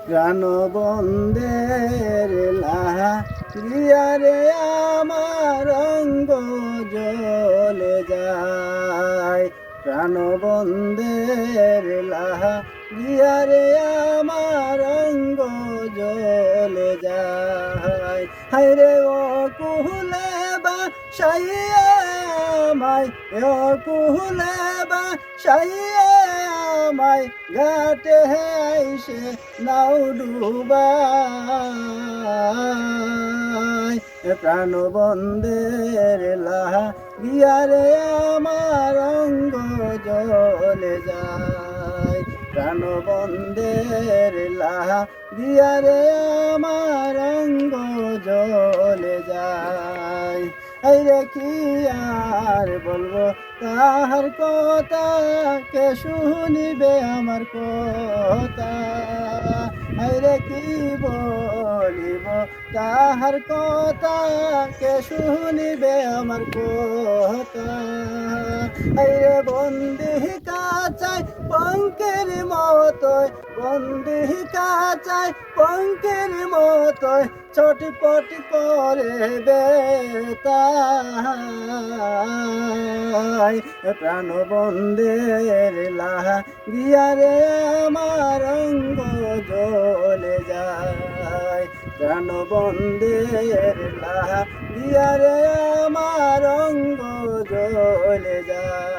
প্রাণবন্ধের লাহা গিয়ারে আমার অঙ্গ জ্বলে যায়। প্রাণবন্ধের লাহা গিয়ারে আমার অঙ্গ জ্বলে যায়। হায়রে ও কুহুলে বাসাইয়া আমায়, ও কুহুলে বাসাইয়া আমায় ঘাটে আইসে নাও ডুবাই। প্রাণবন্ধের লাহা গিয়ারে আমার অঙ্গ জ্বলে যায়। প্রাণবন্ধের লাহা গিয়ারে আমার অঙ্গ জ্বলে যায়। এই রে কি আর বলবো তাহার কথা, কে শুনিবে আমার কথা। এই রে কি বলিব তাহার কথা, কে শুনিবে আমার কথা। এই রে বন্দি কাচায় পঙ্কের মতোয়, বন্দি কাচায় পঙ্কের মতোয় ছটপট করে বেতায়। প্রাণবন্ধের লাহা গিয়ারে আমার অঙ্গ জ্বলে যায়। প্রাণবন্ধের লাহা গিয়ারে আমার অঙ্গ জ্বলে যায়।